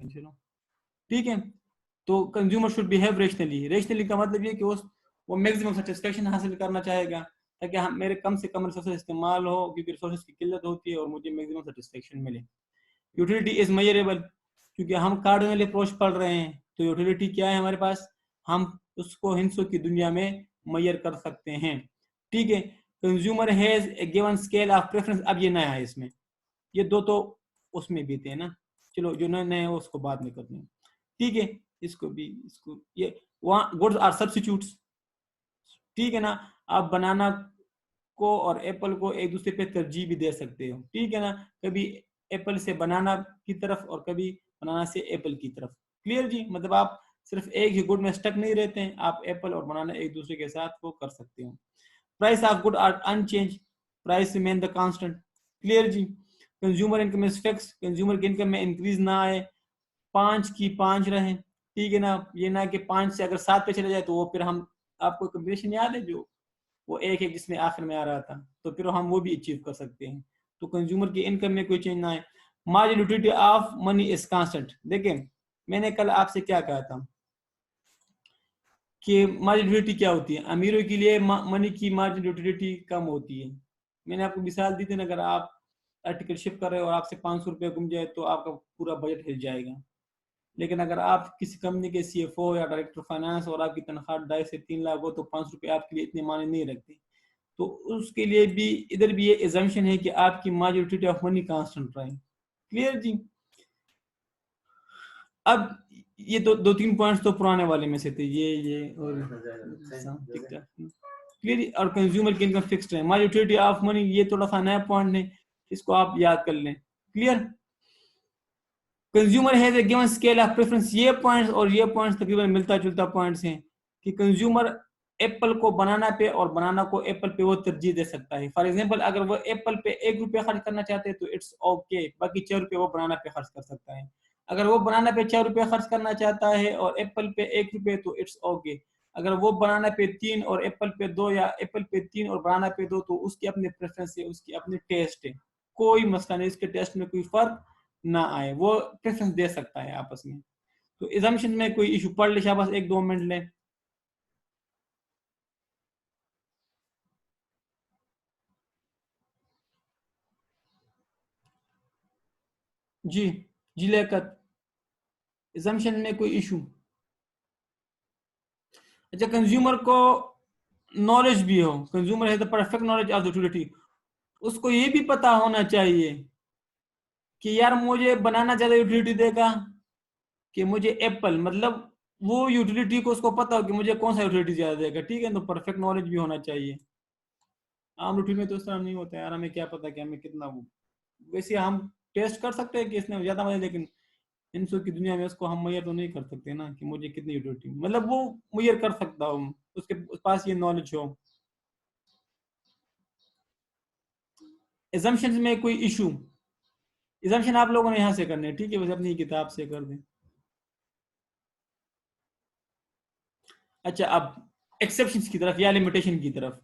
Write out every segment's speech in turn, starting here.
चलो ठीक है। तो consumer should behave rationally. Rationally का मतलब ये कि वो मैक्सिमम सेटिस्फेक्शन हासिल करना चाहेगा ताकि हम मेरे कम से कम रिसोर्सेज इस्तेमाल हो, क्योंकि रिसोर्सेज की किल्लत होती है और मुझे मैक्सिमम सेटिस्फेक्शन मिले। यूटिलिटी इज मेजरेबल, क्योंकि हम कार्डिनल अप्रोच पढ़ रहे हैं तो यूटिलिटी क्या है हमारे पास, हम उसको हिंसों की दुनिया में मेजर कर सकते हैं। ठीक है। Consumer has a given scale of preference, अब ये नया है इसमें, ये दो तो उसमें भी थे ना, चलो जो नए हैं उसको बाद में करते हैं। ठीक है, इसको भी इसको ये वहाँ गुड्स आर सब्स्टिट्यूट्स। ठीक है ना, आप बनाना को और एप्पल को एक दूसरे पे तरजीह भी दे सकते हो। ठीक है ना, कभी एप्पल से बनाना की तरफ और कभी बनाना से एप्पल की तरफ। क्लियर जी, मतलब आप सिर्फ एक ही गुड में स्टक नहीं रहते हैं, आप एप्पल और बनाना एक दूसरे के साथ वो कर सकते हो। Price of good are unchange, price remain the constant. Clear जी। Consumer income is fix, consumer की इनकम में इंक्रीज ना आए, 5 की 5 रहे। ठीक है ना, ये ना कि 5 से अगर 7 पे चले जाए तो वो फिर हम, आपको कॉम्बिनेशन याद है जो वो एक एक जिसमें आखिर में आ रहा था, तो फिर हम वो भी अचीव कर सकते हैं। तो कंज्यूमर की इनकम में कोई चेंज ना आए। Margin utility of money is constant. देखें मैंने कल आपसे क्या कहा था कि मार्जिन यूटिलिटी क्या होती है, अमीरों के लिए मनी की मार्जिन यूटिलिटी कम होती है। मैंने आपको मिसाल दी थी ना, अगर आप आर्टिकल शिप कर रहे हो और आपसे 500 रुपये गुम जाए तो आपका पूरा बजट हिल जाएगा। लेकिन अगर आप किसी कंपनी के सीएफओ या डायरेक्टर फाइनेंस और आपकी तनख्वाह 2.5 से 3 लाख हो तो 5 रुपये आपके लिए इतने मायने नहीं रखते। तो उसके लिए भी इधर भी ये एजम्पशन है कि आपकी मार्जिन ऑफ मनी कांस्टेंट रहे। क्लियर जी। अब ये दो तीन पॉइंट्स तो पुराने वाले में से थे, ये और क्लियर। और कंज्यूमर की इनकम फिक्स्ड है, मार्जिन ऑफ मनी ये थोड़ा सा नया पॉइंट है, इसको आप याद कर लें। Clear. Consumer has a given scale of preference, ये पॉइंट्स और ये पॉइंट्स तकरीबन मिलता जुलता पॉइंट्स हैं कि कंज्यूमर एप्पल को बनाना पे और बनाना को एप्पल पे वो तरजीह दे सकता है। फॉर एग्जांपल अगर वो एप्पल पे 1 रुपया खर्च करना चाहते हैं तो इट्स ओके, बाकी 4 रुपये वो बनाना पे खर्च कर सकता है। अगर वो बनाना पे 4 रुपये खर्च करना चाहता है और एप्पल पे 1 रुपये तो इट्स ओके। अगर वो बनाना पे 3 और एप्पल पे 2 या एप्पल पे 3 और बनाना पे 2 तो उसकी अपनी प्रेफरेंस है, उसकी अपनी टेस्ट है, कोई मसला नहीं, इसके टेस्ट में कोई फर्क ना आए, वो प्रेफरेंस दे सकता है आपस में। तो एजम्पशन में कोई इशू पढ़ ले शाबाश, 1-2 मिनट लें। जी जी लियाकत, एजम्पशन में कोई इशू। अच्छा, कंज्यूमर को नॉलेज भी हो, कंज्यूमर है the perfect knowledge of the utility, उसको ये भी पता होना चाहिए कि यार मुझे बनाना ज्यादा यूटिलिटी देगा कि मुझे एप्पल, मतलब वो यूटिलिटी को उसको पता हो कि मुझे कौन सा यूटिलिटी ज्यादा देगा। ठीक है, तो परफेक्ट नॉलेज भी होना चाहिए। आम रूटीन में तो इस तरह नहीं होता है यार, हमें क्या पता कि हमें कितना वो, वैसे हम टेस्ट कर सकते हैं कि इसने ज्यादा मजा, लेकिन इंसो की दुनिया में उसको हम मैयर तो नहीं कर सकते ना कि मुझे कितनी यूटिलिटी, मतलब वो मैयर कर सकता हूँ, उसके पास ये नॉलेज हो। एजम्पशन में कोई इशू, एजम्पशन आप लोगों ने यहाँ से करने, ठीक है, वैसे अपनी किताब से कर दें। अच्छा, अब एक्सेप्शन की तरफ या लिमिटेशन की तरफ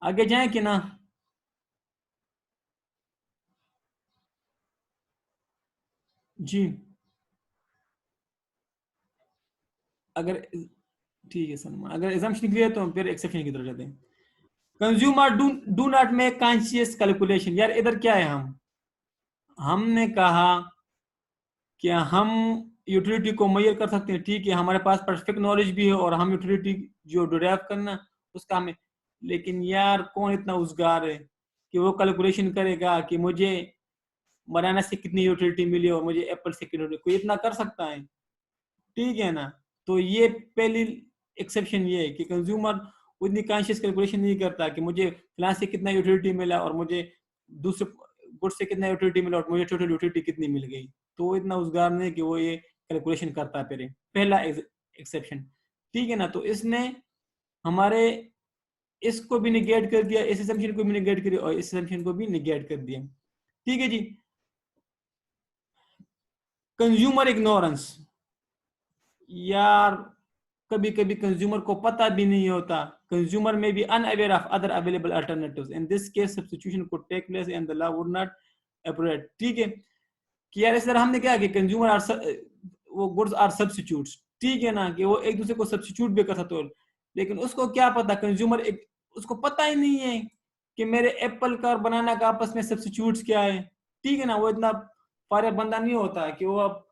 आगे जाए कि ना। जी, अगर ठीक है सलमान, अगर एजम्पशन क्लियर तो फिर एक्सेप्शन की तरफ जाते हैं। Consumer do not make conscious calculation, यार इधर क्या है, हमने कहा कि हम यूटिलिटी को मेजर कर सकते हैं। ठीक है, हमारे पास परफेक्ट नॉलेज भी है और हम यूटिलिटी जो डिराइव करना उसका हमें, लेकिन यार कौन इतना उजगार है कि वो कैलकुलेशन करेगा कि मुझे बनाना से कितनी यूटिलिटी मिली और मुझे एप्पल से कितनी यूटिलिटी, कोई इतना कर सकता है? ठीक है ना, तो ये पहली एक्सेप्शन ये है कि कंज्यूमर उतनी कॉन्शियस कैलकुलेशन नहीं करता कि मुझे फ्लां से कितना यूटिलिटी मिला और मुझे दूसरे गुड से कितना यूटिलिटी मिला और मुझे टोटल यूटिलिटी कितनी मिल गई, तो वो इतना उजगार नहीं कि वो ये कैलकुलेशन करता है पहले, पहला एक्सेप्शन। ठीक है ना, तो इसने हमारे इसको भी निगेट कर दिया, इस assumption को भी निगेट कर दिया और इस assumption को भी निगेट कर दिया। ठीक है जी। कंज्यूमर इग्नोरेंस, यार कभी कभी कंज्यूमर को पता भी नहीं होता, कंज्यूमर में be unaware of other available alternatives, in this case substitution could take place and the law would not operate. ठीक है, कि यार इस तरह हमने क्या कि कंज्यूमर आर वो गुड्स आर सब्स्टिट्यूट्स, ठीक है ना, कि वो एक दूसरे को सब्स्टिट्यूट भी कर सकते हो, लेकिन उसको क्या पता, कंज्यूमर एक उसको पता ही नहीं है कि मेरे एप्पल का और बनाना का आपस में सब्स्टिट्यूट्स क्या है, ठीक है ना। वो इतना फारिग बंदा नहीं होता कि वो अब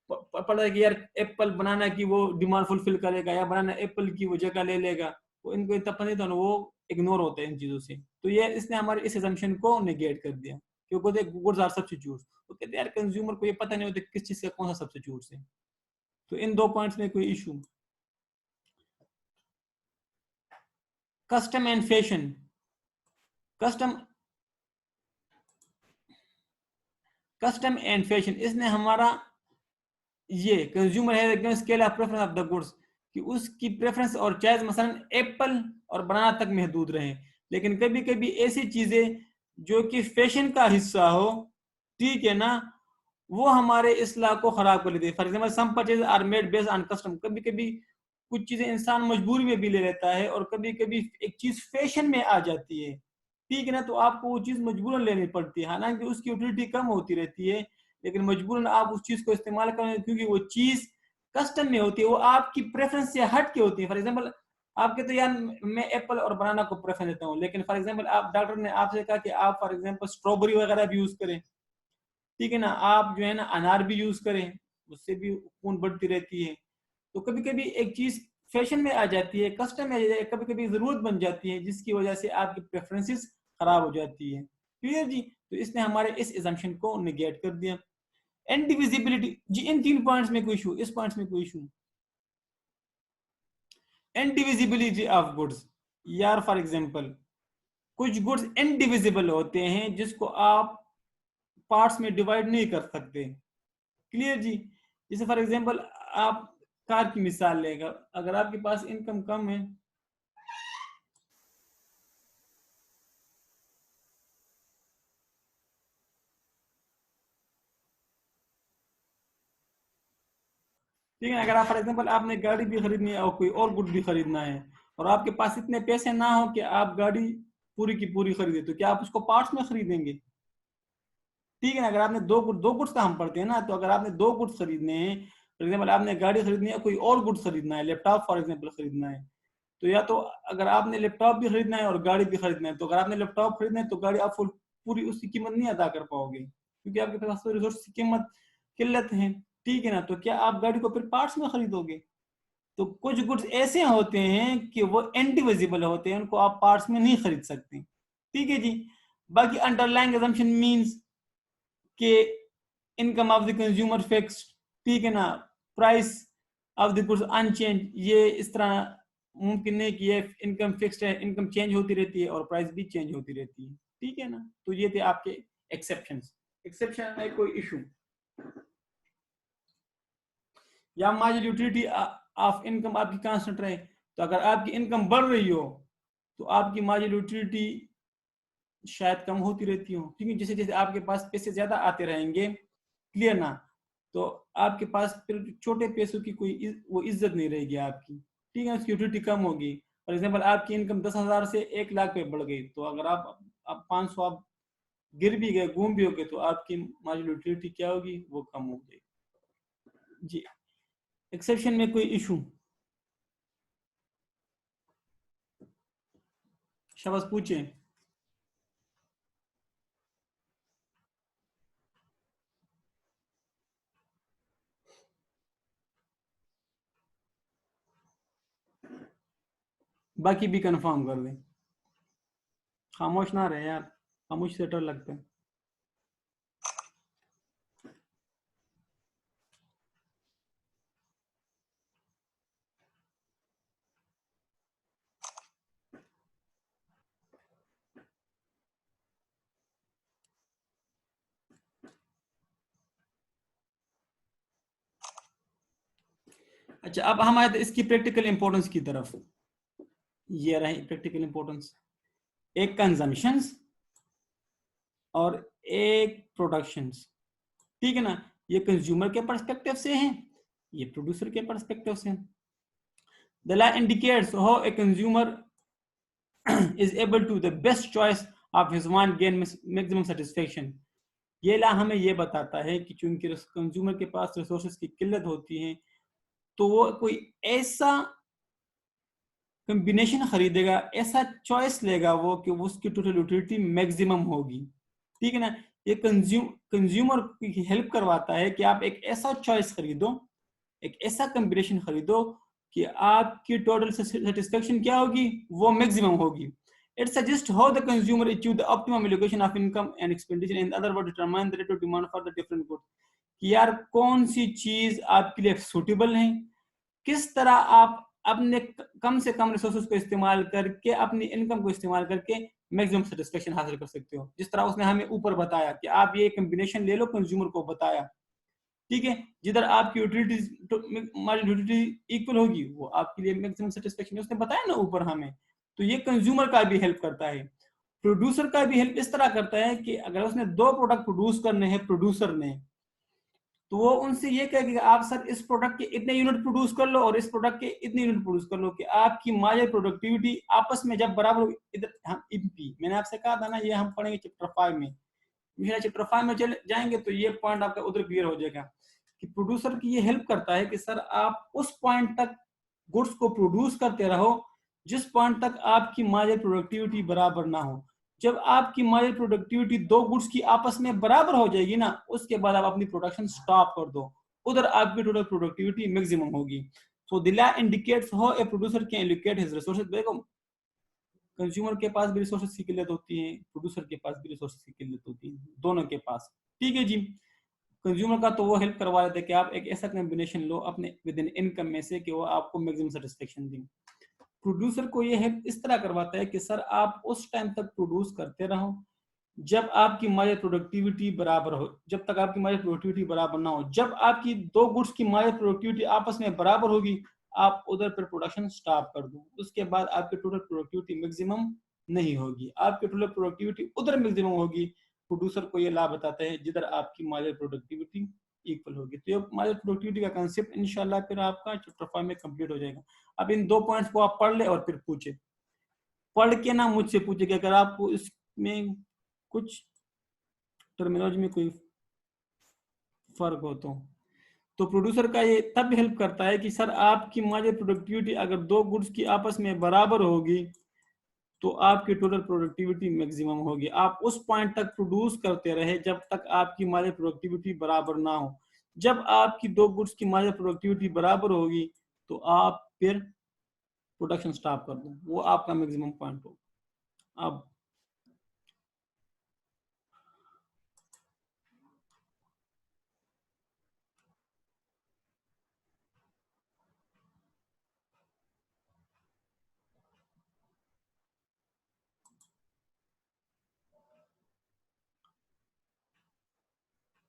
पता है कि यार एप्पल बनाना की वो डिमांड फुलफिल करेगा या बनाना एप्पल की वो जगह ले लेगा, वो इनको इतना पता नहीं था ना, वो इग्नोर होते हैं इन चीजों से। तो ये इसने हमारे इस असम्पशन को नेगेट कर दिया, क्योंकि गुड्स आर सब्स्टिट्यूट्स। तो कहते हैं यार कंज्यूमर को ये पता नहीं होता किस चीज का कौन सा सब्स्टिट्यूट है। तो इन दो पॉइंट्स में कोई issue. Custom and fashion. Custom custom and fashion, इसने हमारा ये कंज्यूमर है scale of preference of the goods, कि उसकी प्रेफरेंस और चॉइस मसलन एप्पल और बनाना तक महदूद रहे, लेकिन कभी कभी ऐसी चीजें जो कि फैशन का हिस्सा हो, ठीक है ना, वो हमारे इस्लाह को खराब कर लेती है। For example some purchase are made based on custom, कभी कभी कुछ चीजें इंसान मजबूरी में भी ले लेता है, और कभी कभी एक चीज फैशन में आ जाती है, ठीक है ना, तो आपको वो चीज मजबूरन लेनी पड़ती है, हालांकि उसकी यूटिलिटी कम होती रहती है, लेकिन मजबूरन आप उस चीज को इस्तेमाल करें, क्योंकि वो चीज कस्टम में होती है, वो आपकी प्रेफरेंस से हट के होती है। फॉर एग्जाम्पल आप कहते हैं यार मैं एप्पल और बनाना को प्रेफरेंस देता हूँ, लेकिन फॉर एग्जाम्पल आप डॉक्टर ने आपसे कहा कि आप फॉर एग्जाम्पल स्ट्रॉबेरी वगैरह भी यूज करें, ठीक है ना, आप जो है ना अनार भी यूज करें, उससे भी खून बढ़ती रहती है। तो कभी कभी एक चीज फैशन में आ जाती है, कस्टम में आ जाती है, कभी कभी जरूरत बन जाती है, जिसकी वजह से आपकी प्रेफरेंसेस खराब हो जाती है। क्लियर जी। तो इसने हमारे इस एजम्पशन को निगेट कर दिया। इंडिविजिबिलिटी जी, इन 3 पॉइंट्स में कोई इशू, इस पॉइंट्स में कोई इशू। इंडिविजिबिलिटी ऑफ गुड्स, यार फॉर एग्जांपल कुछ गुड्स इनडिविजिबल होते हैं जिसको आप पार्ट्स में डिवाइड नहीं कर सकते। क्लियर जी। जैसे फॉर एग्जांपल आप कार की मिसाल लेगा, अगर आपके पास इनकम कम है, ठीक है, अगर आप फॉर एग्जांपल आपने गाड़ी भी खरीदनी है और कोई और गुड भी खरीदना है, और आपके पास इतने पैसे ना हो कि आप गाड़ी पूरी की पूरी खरीदे, तो क्या आप उसको पार्ट्स में खरीदेंगे? ठीक है ना। अगर आपने दो गुड्स का हम पढ़ते हैं ना, तो अगर आपने दो गुड्स खरीदने हैं, फॉर एग्जाम्पल आपने गाड़ी खरीदनी है, कोई और गुड्स खरीदना है, लैपटॉप फॉर एग्जाम्पल खरीदना है, तो या तो अगर आपने लैपटॉप भी खरीदना है और गाड़ी भी खरीदना है, तो अगर आपने लैपटॉप खरीदना है तो गाड़ी आप पूरी उसकी कीमत नहीं अदा कर पाओगे, क्योंकि आपके पास तो रिसोर्स की कीमत किल्लत है, ठीक है ना। तो क्या आप गाड़ी को फिर पार्ट्स में खरीदोगे? तो कुछ गुड्स ऐसे होते हैं कि वो इंडिविजिबल होते हैं, उनको आप पार्ट्स में नहीं खरीद सकते, ठीक है जी। बाकी अंडरलाइंग असम्पशन मींस कि income of the consumer fixed, ठीक है ना, price of the goods unchange, ये इस तरह मुमकिन नहीं कि ये इनकम फिक्स्ड है, इनकम चेंज होती रहती है और प्राइस भी चेंज होती रहती है, ठीक है ना। तो ये थे आपके एक्सेप्शंस। एक्सेप्शन है कोई इशू? या मार्जिनल यूटिलिटी ऑफ इनकम आपकी कांस्टेंट रहे, तो अगर आपकी इनकम बढ़ रही हो तो आपकी मार्जिनल यूटिलिटी शायद कम होती रहती हो, क्योंकि जैसे जैसे आपके पास पैसे ज्यादा आते रहेंगे, क्लियर ना, तो आपके पास फिर छोटे पैसों की कोई वो इज्जत नहीं रहेगी आपकी, ठीक है, उसकी यूटिलिटी कम होगी। फॉर एग्जाम्पल आपकी इनकम 10,000 से 1 लाख पे बढ़ गई, तो अगर आप 500 आप गिर भी गए, घूम भी हो गए, तो आपकी मार्जिनल यूटिलिटी क्या होगी, वो कम हो जाएगी जी। एक्सेप्शन में कोई इशू? शाबाश पूछे। बाकी भी कंफर्म कर दें। खामोश ना रहे यार, खामोश से डर लगता है। अच्छा, अब हम आए थे इसकी प्रैक्टिकल इंपॉर्टेंस की तरफ। ये रहे प्रैक्टिकल इंपॉर्टेंस, एक कंजम्पशंस और एक प्रोडक्शंस, ठीक है ना। ये कंज्यूमर के पर्सपेक्टिव से है, ये प्रोड्यूसर के पर्सपेक्टिव से। The law indicates how a consumer is able to the best choice of his want gain maximum satisfaction, ये ला हमें ये बताता है कि चूंकि कंज्यूमर के पास रिसोर्सेज की किल्लत होती है, तो वो कोई ऐसा कॉम्बिनेशन खरीदेगा, ऐसा चॉइस लेगा वो कि उसकी टोटल यूटिलिटी मैक्सिमम होगी। ठीक है ना? ये कंज्यूमर की हेल्प करवाता है कि आप एक ऐसा चॉइस खरीदो, एक ऐसा कॉम्बिनेशन खरीदो कि आपकी टोटल सेटिस्फेक्शन क्या होगी, वो मैक्सिमम होगी। It suggests how the consumer achieve the optimum allocation of income and expenditure, in other words determine the rate of demand for the different goods। कि यार कौन सी चीज आपके लिए सूटेबल है, किस तरह आप अपने कम से कम रिसोर्सेज को इस्तेमाल करके, अपनी इनकम को इस्तेमाल करके मैक्सिमम सेटिस्फेक्शन हासिल कर सकते हो। जिस तरह उसने हमें ऊपर बताया कि आप ये कॉम्बिनेशन ले लो, कंज्यूमर को बताया, ठीक है, जिधर आपकी यूटिलिटी इक्वल होगी वो आपके लिए मैक्सिमम सेटिस्फेक्शन, उसने बताया ना ऊपर हमें। तो ये कंज्यूमर का भी हेल्प करता है। प्रोड्यूसर का भी हेल्प इस तरह करता है कि अगर उसने 2 प्रोडक्ट प्रोड्यूस करने हैं प्रोड्यूसर ने, तो वो उनसे ये कहेगा कि आप सर इस प्रोडक्ट के इतने यूनिट प्रोड्यूस कर लो और इस प्रोडक्ट के इतने यूनिट प्रोड्यूस कर लो, कि आपकी मार्जिनल प्रोडक्टिविटी आपस में जब बराबर हो। इधर हम इम्पी, मैंने आपसे कहा था ना, ये हम पढ़ेंगे चैप्टर 5 में। चैप्टर 5 में चले जाएंगे तो ये पॉइंट आपका उधर क्लियर हो जाएगा कि प्रोड्यूसर की ये हेल्प करता है कि सर आप उस पॉइंट तक गुड्स को प्रोड्यूस करते रहो जिस पॉइंट तक आपकी मार्जिनल प्रोडक्टिविटी बराबर ना हो। जब आपकी मार्जिनल प्रोडक्टिविटी 2 गुड्स की आपस में बराबर हो जाएगी ना, उसके बाद आप अपनी प्रोडक्शन स्टॉप कर दो, उधर आपकी टोटल प्रोडक्टिविटी मैक्सिमम होगी। So the law indicates how a producer can allocate his resources. देखो, कंज्यूमर के पास भी रिसोर्सेज की किल्लत होती है, प्रोड्यूसर के पास भी रिसोर्सेज की किल्लत होती है, दोनों के पास। ठीक है जी। कंज्यूमर का तो वो हेल्प करवा देते हैं कि आप एक ऐसा कॉम्बिनेशन लो अपने विद इन इनकम में से कि वो आपको मैक्सिमम सेटिस्फेक्शन दें। प्रोड्यूसर को ये हेल्प इस तरह करवाता है कि सर आप उस टाइम तक प्रोड्यूस करते रहो जब आपकी मार्जिनल प्रोडक्टिविटी बराबर हो, जब तक आपकी मार्जिनल प्रोडक्टिविटी बराबर ना हो। जब आपकी 2 गुड्स की मार्जिनल प्रोडक्टिविटी आपस में बराबर होगी, आप उधर पर प्रोडक्शन स्टॉप कर दो, उसके बाद आपकी टोटल प्रोडक्टिविटी मैक्सिमम नहीं होगी, आपकी टोटल प्रोडक्टिविटी उधर मैक्सिमम होगी। प्रोड्यूसर को ये लाभ बताता है जिधर आपकी मार्जिनल प्रोडक्टिविटी इक्वल होगी। तो ये मार्जिनल प्रोडक्टिविटी का कांसेप्ट इंशाल्लाह फिर आपका चैप्टर 5 में कंप्लीट हो जाएगा। अब इन 2 पॉइंट्स को आप पढ़ ले और फिर पूछे, पढ़ के ना मुझसे पूछे कि अगर आपको इसमें कुछ टर्मिनोलॉजी में कोई फर्क हो तो प्रोड्यूसर का ये तब हेल्प करता है कि सर आपकी मार्जिनल प्रोडक्टिविटी अगर 2 गुड्स की आपस में बराबर होगी तो आपकी टोटल प्रोडक्टिविटी मैक्सिमम होगी। आप उस पॉइंट तक प्रोड्यूस करते रहे जब तक आपकी मार्जिनल प्रोडक्टिविटी बराबर ना हो। जब आपकी 2 गुड्स की मार्जिनल प्रोडक्टिविटी बराबर होगी तो आप फिर प्रोडक्शन स्टॉप कर दो, वो आपका मैक्सिमम पॉइंट होगा। अब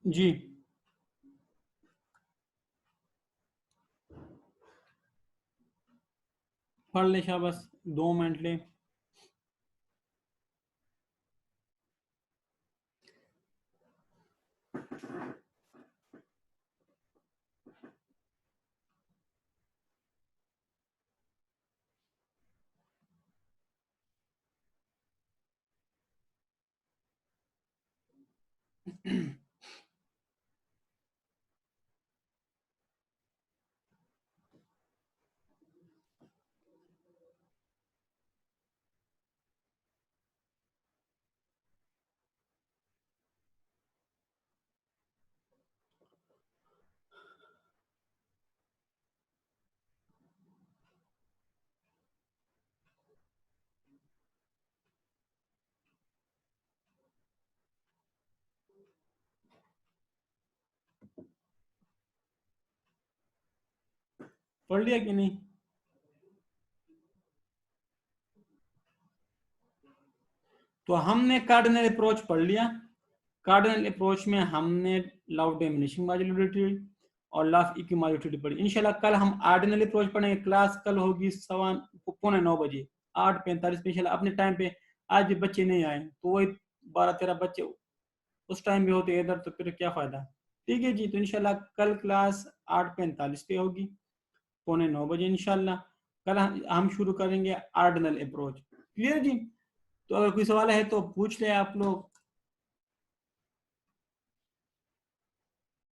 जी पढ़ ले शाबाश, 2 मिनट ले। पढ़ लिया कि नहीं? तो हमने कार्डिनल अप्रोच पढ़ लिया। कार्डिनल अप्रोच में हमने लॉ ऑफ डिमिनिशिंग मार्जिनलिटी और लॉ ऑफ इक्विमार्जिनलिटी पढ़ी। इंशाल्लाह कल हम ऑर्डिनल अप्रोच पढ़ेंगे। क्लास कल होगी 9:15 बजे 8:45 पे। इंशाल्लाह अपने टाइम पे। आज भी बच्चे नहीं आए तो वही 12-13 बच्चे उस टाइम भी होते इधर, तो फिर क्या फायदा। ठीक है जी। तो इंशाल्लाह कल क्लास 8:45 पे होगी, 8:45 इंशाल्लाह। कल हम शुरू करेंगे ऑर्डिनल अप्रोच। क्लियर जी? तो अगर कोई सवाल है तो पूछ ले आप लोग।